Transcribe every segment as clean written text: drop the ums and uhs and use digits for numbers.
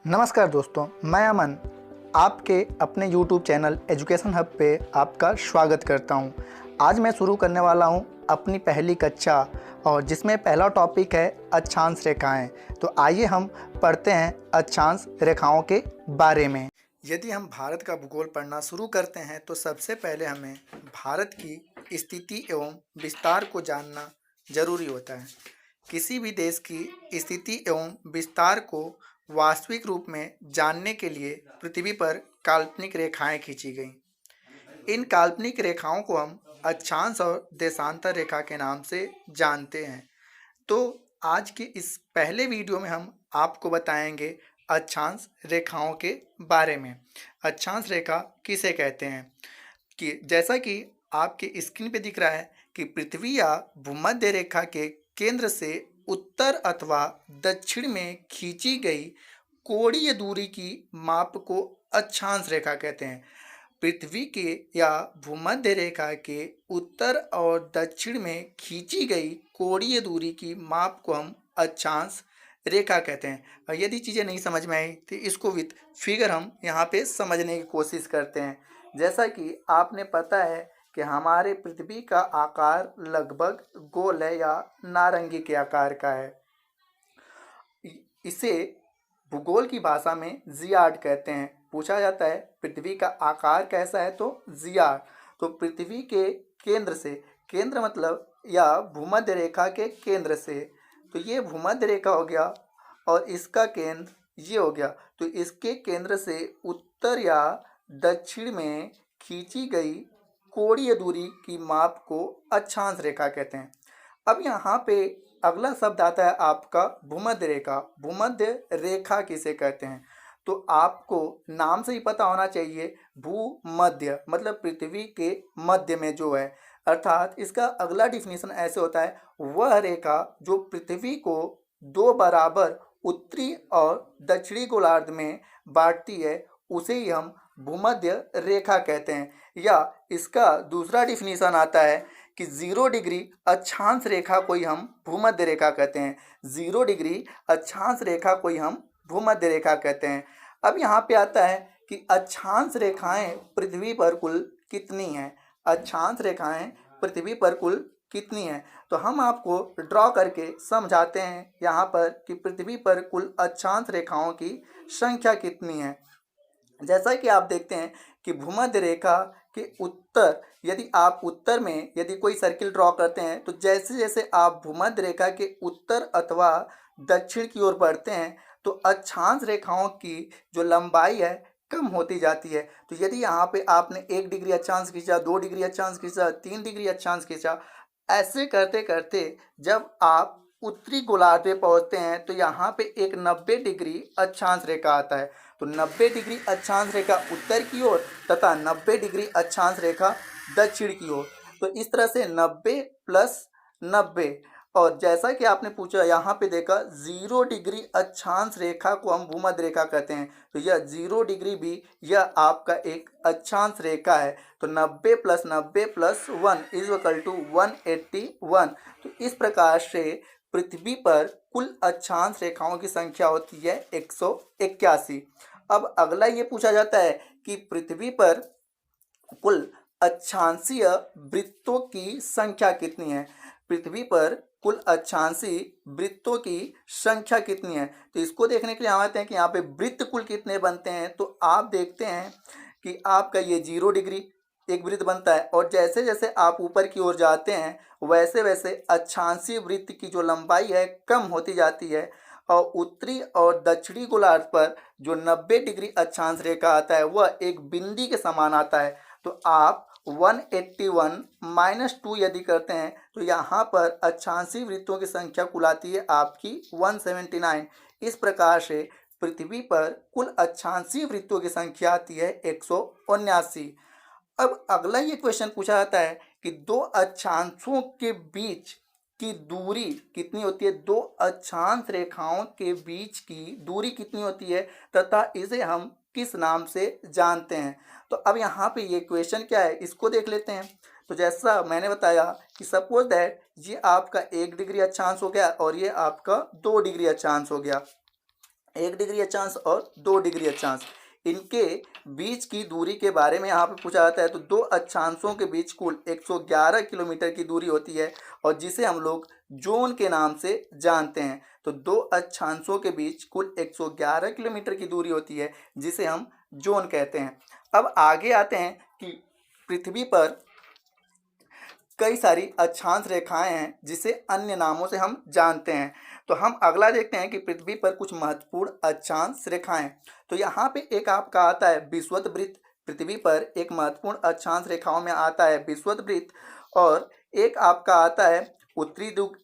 नमस्कार दोस्तों, मैं अमन आपके अपने YouTube चैनल एजुकेशन हब पे आपका स्वागत करता हूं। आज मैं शुरू करने वाला हूं अपनी पहली कक्षा और जिसमें पहला टॉपिक है अक्षांश रेखाएं। तो आइए हम पढ़ते हैं अक्षांश रेखाओं के बारे में। यदि हम भारत का भूगोल पढ़ना शुरू करते हैं तो सबसे पहले हमें भारत की स्थिति एवं विस्तार को जानना जरूरी होता है। किसी भी देश की स्थिति एवं विस्तार को वास्तविक रूप में जानने के लिए पृथ्वी पर काल्पनिक रेखाएं खींची गईं। इन काल्पनिक रेखाओं को हम अक्षांश और देशांतर रेखा के नाम से जानते हैं। तो आज के इस पहले वीडियो में हम आपको बताएंगे अक्षांश रेखाओं के बारे में। अक्षांश रेखा किसे कहते हैं कि जैसा कि आपके स्क्रीन पे दिख रहा है कि पृथ्वी या भूमध्य रेखा के केंद्र से उत्तर अथवा दक्षिण में खींची गई कोणीय दूरी की माप को अक्षांश रेखा कहते हैं। पृथ्वी के या भूमध्य रेखा के उत्तर और दक्षिण में खींची गई कोणीय दूरी की माप को हम अक्षांश रेखा कहते हैं। और यदि चीज़ें नहीं समझ में आई तो इसको विथ फिगर हम यहाँ पे समझने की कोशिश करते हैं। जैसा कि आपने पता है कि हमारे पृथ्वी का आकार लगभग गोल है या नारंगी के आकार का है। इसे भूगोल की भाषा में जियार्ड कहते हैं। पूछा जाता है पृथ्वी का आकार कैसा है तो जियार्ड। तो पृथ्वी के केंद्र से, केंद्र मतलब या भूमध्य रेखा के केंद्र से, तो ये भूमध्य रेखा हो गया और इसका केंद्र ये हो गया। तो इसके केंद्र से उत्तर या दक्षिण में खींची गई कोणीय दूरी की माप को अक्षांश रेखा कहते हैं। अब यहाँ पे अगला शब्द आता है आपका भूमध्य रेखा। भूमध्य रेखा किसे कहते हैं तो आपको नाम से ही पता होना चाहिए। भूमध्य मतलब पृथ्वी के मध्य में जो है, अर्थात इसका अगला डिफिनीशन ऐसे होता है, वह रेखा जो पृथ्वी को दो बराबर उत्तरी और दक्षिणी गोलार्ध में बांटती है उसे ही हम भूमध्य रेखा कहते हैं। या इसका दूसरा डिफिनीशन आता है कि 0 डिग्री अक्षांश रेखा को ही हम भूमध्य रेखा कहते हैं। 0 डिग्री अक्षांश रेखा को ही हम भूमध्य रेखा कहते हैं। अब यहाँ पे आता है कि अक्षांश रेखाएं पृथ्वी पर कुल कितनी हैं। अक्षांश रेखाएं पृथ्वी पर कुल कितनी हैं तो हम आपको ड्रॉ करके समझाते हैं यहाँ पर कि पृथ्वी पर कुल अक्षांश रेखाओं की संख्या कितनी है। जैसा कि आप देखते हैं कि भूमध्य रेखा के उत्तर, यदि आप उत्तर में यदि कोई सर्किल ड्रॉ करते हैं तो जैसे जैसे आप भूमध्य रेखा के उत्तर अथवा दक्षिण की ओर बढ़ते हैं तो अक्षांश रेखाओं की जो लंबाई है कम होती जाती है। तो यदि यहाँ पे आपने 1 डिग्री अक्षांश खींचा, 2 डिग्री अक्षांश खींचा, 3 डिग्री अक्षांश खींचा, ऐसे करते करते जब आप उत्तरी गोलार्ध पे पहुँचते हैं तो यहाँ पे एक 90 डिग्री अक्षांश रेखा आता है। तो 90 डिग्री अक्षांश रेखा उत्तर की ओर तथा 90 डिग्री अक्षांश रेखा दक्षिण की ओर। तो इस तरह से 90 प्लस 90। और जैसा कि आपने पूछा यहाँ पे देखा 0 डिग्री अक्षांश रेखा को हम भूमध्य रेखा कहते हैं। तो यह 0 डिग्री भी यह आपका एक अक्षांश रेखा है। तो 90 plus 90 plus 1 is equal to 181। तो इस प्रकार से पृथ्वी पर कुल अक्षांश रेखाओं की संख्या होती है 181। अब अगला ये पूछा जाता है कि पृथ्वी पर कुल अक्षांशीय वृत्तों की संख्या कितनी है। पृथ्वी पर कुल अक्षांशीय वृत्तों की संख्या कितनी है तो इसको देखने के लिए हम आते हैं कि यहाँ पे वृत्त कुल कितने बनते हैं। तो आप देखते हैं कि आपका ये 0 डिग्री एक वृत्त बनता है और जैसे जैसे आप ऊपर की ओर जाते हैं वैसे वैसे अक्षांशीय वृत्त की जो लंबाई है कम होती जाती है। और उत्तरी और दक्षिणी गोलार्ध पर जो 90 डिग्री अक्षांश रेखा आता है वह एक बिंदी के समान आता है। तो आप 181 माइनस 2 यदि करते हैं तो यहाँ पर अक्षांशीय वृत्तों की संख्या कुल आती है आपकी 179। इस प्रकार से पृथ्वी पर कुल अक्षांशीय वृत्तों की संख्या आती है 179। अब अगला ये क्वेश्चन पूछा जाता है कि दो अक्षांशों के बीच की दूरी कितनी होती है। दो अक्षांश रेखाओं के बीच की दूरी कितनी होती है तथा इसे हम किस नाम से जानते हैं। तो अब यहाँ पे ये क्वेश्चन क्या है इसको देख लेते हैं। तो जैसा मैंने बताया कि सपोज दैट ये आपका 1 डिग्री अक्षांश हो गया और ये आपका 2 डिग्री अक्षांश हो गया। 1 डिग्री अक्षांश और 2 डिग्री अक्षांश। इनके बीच की दूरी के बारे में यहाँ पे पूछा जाता है। तो दो अक्षांशों के बीच कुल 111 किलोमीटर की दूरी होती है और जिसे हम लोग जोन के नाम से जानते हैं। तो दो अक्षांशों के बीच कुल 111 किलोमीटर की दूरी होती है जिसे हम जोन कहते हैं। अब आगे आते हैं कि पृथ्वी पर कई सारी अक्षांश रेखाएं हैं जिसे अन्य नामों से हम जानते हैं। तो हम अगला देखते हैं कि पृथ्वी पर कुछ महत्वपूर्ण अक्षांश रेखाएं। तो यहाँ पे एक आपका आता है विषुवत वृत्त। पृथ्वी पर एक महत्वपूर्ण अक्षांश रेखाओं में आता है विषुवत वृत्त, और एक आपका आता है उत्तरी ध्रुव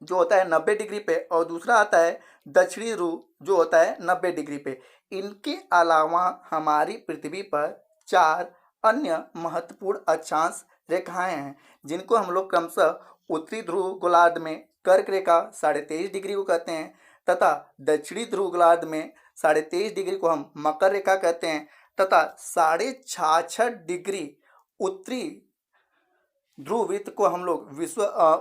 जो होता है 90 डिग्री पे, और दूसरा आता है दक्षिणी ध्रुव जो होता है 90 डिग्री पे। इनके अलावा हमारी पृथ्वी पर 4 अन्य महत्वपूर्ण अक्षांश रेखाएं हैं जिनको हम लोग क्रमशः उत्तरी ध्रुव गोलार्ध में कर्क रेखा 23.5 डिग्री को कहते हैं, तथा दक्षिणी ध्रुव गोलार्ध में 23.5 डिग्री को हम मकर रेखा कहते हैं, तथा 66.5 डिग्री उत्तरी ध्रुव वृत्त को हम लोग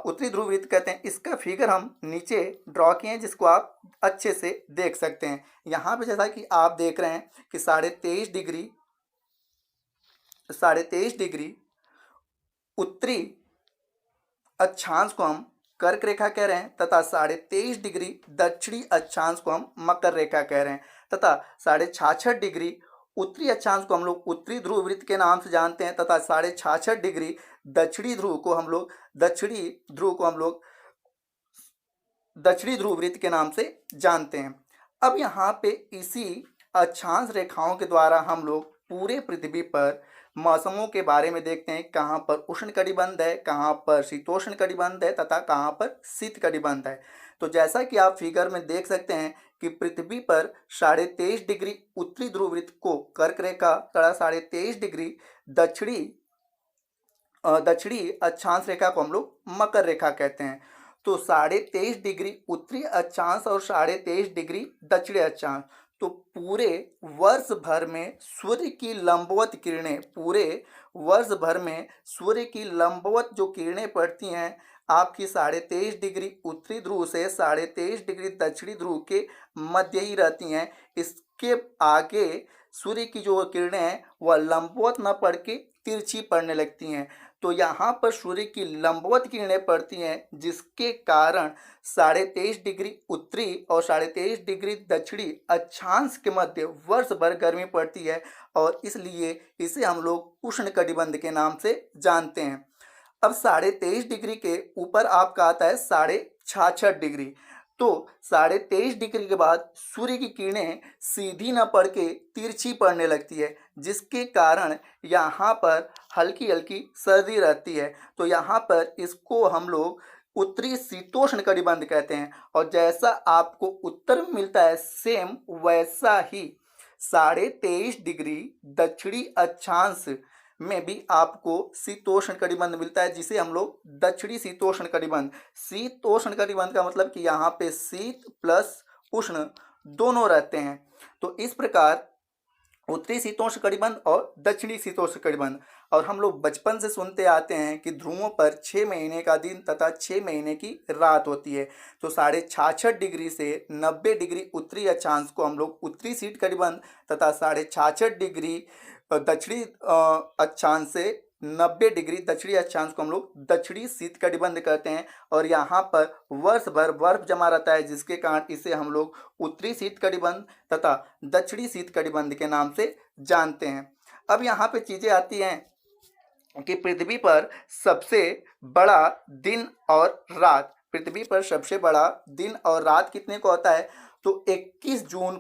उत्तरी ध्रुव वृत्त कहते हैं। इसका फिगर हम नीचे ड्रॉ किए हैं जिसको आप अच्छे से देख सकते हैं। यहाँ पे जैसा कि आप देख रहे हैं कि 23.5 डिग्री उत्तरी अक्षांश को हम कर्क रेखा कह रहे हैं, तथा 23.5 डिग्री दक्षिणी अक्षांश को हम मकर रेखा कह रहे हैं, तथा 66.5 डिग्री उत्तरी अक्षांश को हम लोग उत्तरी ध्रुव वृत्त के नाम से जानते हैं, तथा 66.5 डिग्री दक्षिणी ध्रुव को हम लोग दक्षिणी ध्रुव वृत्त के नाम से जानते हैं। अब यहाँ पे इसी अक्षांश रेखाओं के द्वारा हम लोग पूरे पृथ्वी पर मौसमों के बारे में देखते हैं, कहाँ पर उष्ण कटिबंध है, कहाँ पर शीतोष्ण कटिबंध है, तथा कहाँ पर शीत कटिबंध है। तो जैसा कि आप फिगर में देख सकते हैं कि पृथ्वी पर 23.5 डिग्री उत्तरी ध्रुव वृत्त को कर्क रेखा तथा 23.5 डिग्री दक्षिणी अक्षांश रेखा को हम लोग मकर रेखा कहते हैं। तो 23.5 डिग्री उत्तरी अक्षांश और 23.5 डिग्री दक्षिणी अक्षांश, तो पूरे वर्ष भर में सूर्य की लंबवत जो किरणें पड़ती हैं आपकी 23.5 डिग्री उत्तरी ध्रुव से 23.5 डिग्री दक्षिणी ध्रुव के मध्य ही रहती हैं। इसके आगे सूर्य की जो किरणें हैं वह लंबवत न पड़ के तिरछी पड़ने लगती हैं। तो यहाँ पर सूर्य की लंबवत किरणें पड़ती हैं जिसके कारण 23.5 डिग्री उत्तरी और 23.5 डिग्री दक्षिणी अक्षांश के मध्य वर्ष भर गर्मी पड़ती है, और इसलिए इसे हम लोग उष्ण कटिबंध के नाम से जानते हैं। अब 23.5 डिग्री के ऊपर आपका आता है 66.5 डिग्री। तो 23.5 डिग्री के बाद सूर्य की किरणें सीधी न पड़ के तिरछी पड़ने लगती है, जिसके कारण यहाँ पर हल्की हल्की सर्दी रहती है। तो यहाँ पर इसको हम लोग उत्तरी शीतोष्ण कटिबंध कहते हैं। और जैसा आपको उत्तर में मिलता है सेम वैसा ही 23.5 डिग्री दक्षिणी अक्षांश में भी आपको शीतोष्ण कटिबंध मिलता है, जिसे हम लोग दक्षिणी शीतोष्ण कटिबंध का मतलब कि यहाँ पे शीत प्लस उष्ण दोनों रहते हैं। तो इस प्रकार उत्तरी शीतोष्ण कटिबंध और दक्षिणी शीतोष्ण कटिबंध। और हम लोग बचपन से सुनते आते हैं कि ध्रुवों पर 6 महीने का दिन तथा 6 महीने की रात होती है। तो 66.5 डिग्री से 90 डिग्री उत्तरी अक्षांश को हम लोग उत्तरी शीत कटिबंध तथा 66.5 डिग्री दक्षिणी अक्षांश से 90 डिग्री दक्षिणी अक्षांश को हम लोग दक्षिणी शीत कटिबंध कहते हैं। और यहाँ पर वर्ष भर बर्फ जमा रहता है, जिसके कारण इसे हम लोग उत्तरी शीत कटिबंध तथा दक्षिणी शीत कटिबंध के नाम से जानते हैं। अब यहाँ पे चीज़ें आती हैं कि पृथ्वी पर सबसे बड़ा दिन और रात कितने को होता है? तो 21 जून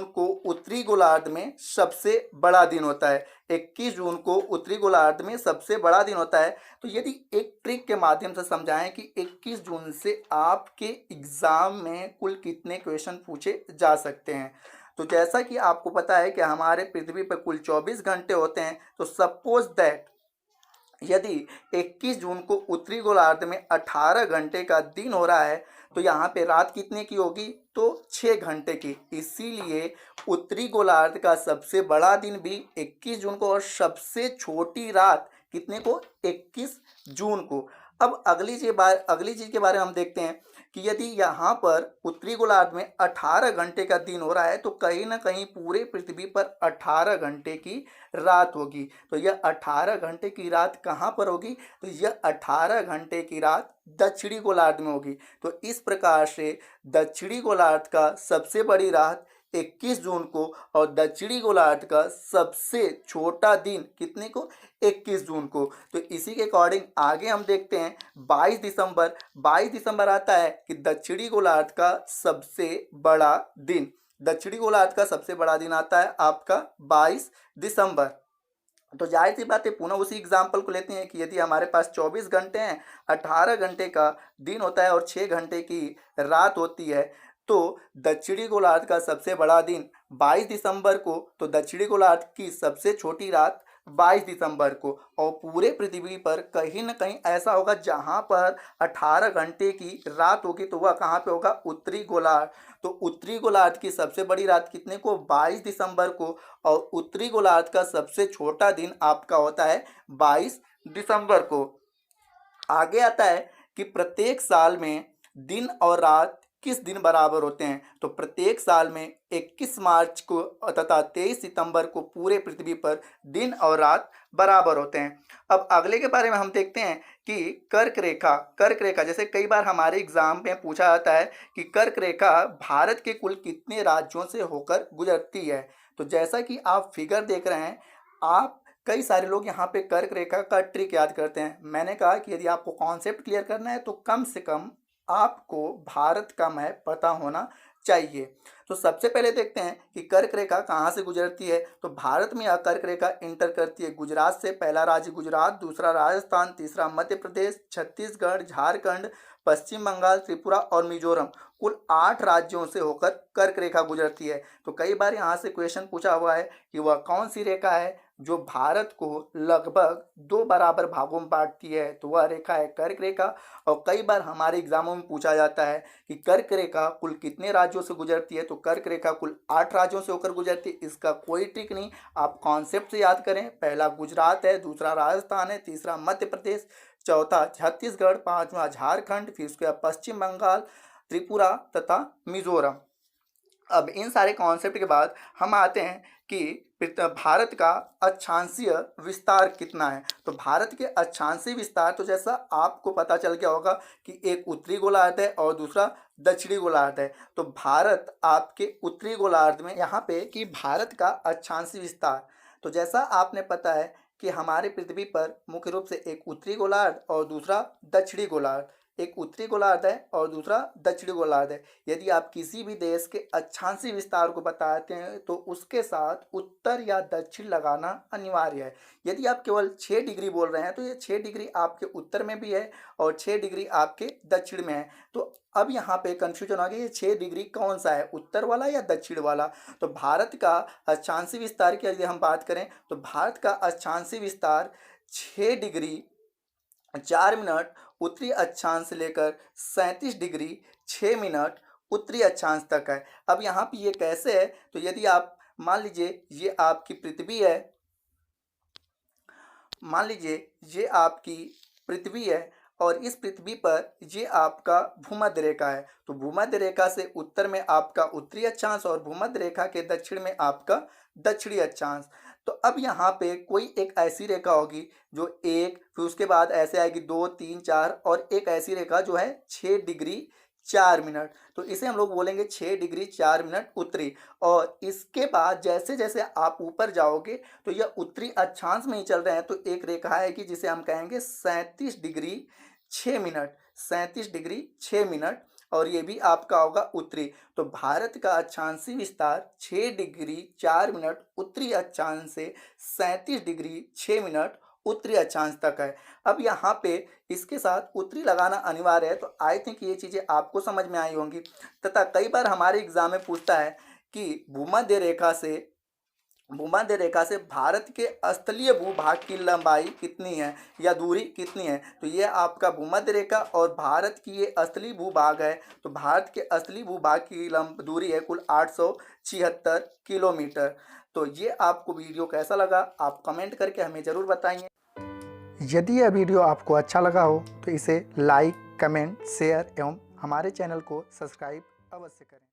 को उत्तरी गोलार्ध में सबसे बड़ा दिन होता है। 21 जून को उत्तरी गोलार्ध में सबसे बड़ा दिन होता है। तो यदि एक ट्रिक के माध्यम से समझाएं कि 21 जून से आपके एग्जाम में कुल कितने क्वेश्चन पूछे जा सकते हैं, तो जैसा कि आपको पता है कि हमारे पृथ्वी पर कुल 24 घंटे होते हैं। तो सपोज दैट यदि 21 जून को उत्तरी गोलार्ध में 18 घंटे का दिन हो रहा है, तो यहाँ पे रात कितने की होगी? तो 6 घंटे की। इसीलिए उत्तरी गोलार्ध का सबसे बड़ा दिन भी 21 जून को और सबसे छोटी रात कितने को? 21 जून को। अब अगली चीज के बारे में हम देखते हैं कि यदि यहाँ पर उत्तरी गोलार्ध में 18 घंटे का दिन हो रहा है तो कहीं ना कहीं पूरे पृथ्वी पर 18 घंटे की रात होगी। तो यह 18 घंटे की रात कहाँ पर होगी? तो यह 18 घंटे की रात दक्षिणी गोलार्ध में होगी। तो इस प्रकार से दक्षिणी गोलार्ध का सबसे बड़ी रात 21 जून को और दक्षिणी गोलार्ध का सबसे छोटा दिन कितने को? 21 जून को। तो इसी के अकॉर्डिंग आगे हम देखते हैं 22 दिसंबर। 22 दिसंबर आता है कि दक्षिणी गोलार्ध का सबसे बड़ा दिन, दक्षिणी गोलार्ध का सबसे बड़ा दिन आता है आपका 22 दिसंबर। तो जाहिर सी बात है, पुनः उसी एग्जाम्पल को लेते हैं कि यदि हमारे पास 24 घंटे हैं, 18 घंटे का दिन होता है और 6 घंटे की रात होती है, तो दक्षिणी गोलार्ध का सबसे बड़ा दिन 22 दिसंबर को, तो दक्षिणी गोलार्ध की सबसे छोटी रात 22 दिसंबर को। और पूरे पृथ्वी पर कहीं ना कहीं ऐसा होगा जहां पर 18 घंटे की रात होगी, तो वह कहाँ पे होगा? उत्तरी गोलार्ध। तो उत्तरी गोलार्ध की सबसे बड़ी रात कितने को? 22 दिसंबर को। और उत्तरी गोलार्ध का सबसे छोटा दिन आपका होता है 22 दिसंबर को। आगे आता है कि प्रत्येक साल में दिन और रात किस दिन बराबर होते हैं? तो प्रत्येक साल में 21 मार्च को तथा 23 सितंबर को पूरे पृथ्वी पर दिन और रात बराबर होते हैं। अब अगले के बारे में हम देखते हैं कि कर्क रेखा जैसे कई बार हमारे एग्जाम में पूछा जाता है कि कर्क रेखा भारत के कुल कितने राज्यों से होकर गुजरती है। तो जैसा कि आप फिगर देख रहे हैं, आप कई सारे लोग यहाँ पे कर्क रेखा का ट्रिक याद करते हैं। मैंने कहा कि यदि आपको कॉन्सेप्ट क्लियर करना है तो कम से कम आपको भारत का मैप पता होना चाहिए। तो सबसे पहले देखते हैं कि कर्क रेखा कहाँ से गुजरती है। तो भारत में यह कर्क रेखा इंटर करती है गुजरात से। पहला राज्य गुजरात, दूसरा राजस्थान, तीसरा मध्य प्रदेश, छत्तीसगढ़, झारखंड, पश्चिम बंगाल, त्रिपुरा और मिजोरम, कुल 8 राज्यों से होकर कर्क रेखा गुजरती है। तो कई बार यहाँ से क्वेश्चन पूछा हुआ है कि वह कौन सी रेखा है जो भारत को लगभग 2 बराबर भागों में बांटती है। तो वह रेखा है कर्क रेखा। और कई बार हमारे एग्जामों में पूछा जाता है कि कर्क रेखा कुल कितने राज्यों से गुजरती है। तो कर्क रेखा कुल 8 राज्यों से होकर गुजरती है। इसका कोई ट्रिक नहीं, आप कॉन्सेप्ट से याद करें। पहला गुजरात है, दूसरा राजस्थान है, तीसरा मध्य प्रदेश, चौथा छत्तीसगढ़, पांचवा झारखंड, फिर उसके बाद पश्चिम बंगाल, त्रिपुरा तथा मिजोरम। अब इन सारे कॉन्सेप्ट के बाद हम आते हैं कि भारत का अक्षांशीय विस्तार कितना है। तो भारत के अक्षांशीय विस्तार, तो जैसा आपको पता चल गया होगा कि एक उत्तरी गोलार्ध है और दूसरा दक्षिणी गोलार्ध है। तो भारत आपके उत्तरी गोलार्ध में यहाँ पे कि भारत का अक्षांशीय विस्तार, तो जैसा आपने पता है कि हमारे पृथ्वी पर मुख्य रूप से एक उत्तरी गोलार्ध और दूसरा दक्षिणी गोलार्ध, एक उत्तरी गोलार्ध है और दूसरा दक्षिणी गोलार्ध है। यदि आप किसी भी देश के अक्षांशीय विस्तार को बताते हैं तो उसके साथ उत्तर या दक्षिण लगाना अनिवार्य है। यदि आप केवल 6 डिग्री बोल रहे हैं तो ये 6 डिग्री आपके उत्तर में भी है और 6 डिग्री आपके दक्षिण में है। तो अब यहाँ पे कंफ्यूजन आ गया, ये 6 डिग्री कौन सा है, उत्तर वाला या दक्षिण वाला। तो भारत का अक्षांशीय विस्तार की यदि हम बात करें तो भारत का अक्षांशीय विस्तार 6 डिग्री 4 मिनट उत्तरी अक्षांश से लेकर 37 डिग्री 6 मिनट उत्तरी अक्षांश तक है। अब यहाँ पे ये कैसे है? तो यदि आप मान लीजिए ये आपकी पृथ्वी है, मान लीजिए ये आपकी पृथ्वी है और इस पृथ्वी पर ये आपका भूमध्य रेखा है। तो भूमध्य रेखा से उत्तर में आपका उत्तरी अक्षांश और भूमध्य रेखा के दक्षिण में आपका दक्षिणी अक्षांश। तो अब यहाँ पे कोई एक ऐसी रेखा होगी जो एक, फिर उसके बाद ऐसे आएगी 2 3 4 और एक ऐसी रेखा जो है 6 डिग्री 4 मिनट। तो इसे हम लोग बोलेंगे 6 डिग्री 4 मिनट उत्तरी। और इसके बाद जैसे जैसे आप ऊपर जाओगे तो यह उत्तरी अक्षांश में ही चल रहे हैं। तो एक रेखा है कि जिसे हम कहेंगे 37 डिग्री 6 मिनट, 37 डिग्री 6 मिनट, और ये भी आपका होगा उत्तरी। तो भारत का अक्षांशीय विस्तार 6 डिग्री 4 मिनट उत्तरी अक्षांश से 37 डिग्री 6 मिनट उत्तरी अक्षांश तक है। अब यहाँ पे इसके साथ उत्तरी लगाना अनिवार्य है। तो आई थिंक ये चीज़ें आपको समझ में आई होंगी। तथा कई बार हमारे एग्जाम में पूछता है कि भूमध्य रेखा से भारत के स्थलीय भूभाग की लंबाई कितनी है या दूरी कितनी है। तो ये आपका भूमध्य रेखा और भारत की ये स्थलीय भूभाग है। तो भारत के स्थलीय भूभाग की दूरी है कुल 876 किलोमीटर। तो ये आपको वीडियो कैसा लगा आप कमेंट करके हमें ज़रूर बताइए। यदि यह वीडियो आपको अच्छा लगा हो तो इसे लाइक, कमेंट, शेयर एवं हमारे चैनल को सब्सक्राइब अवश्य करें।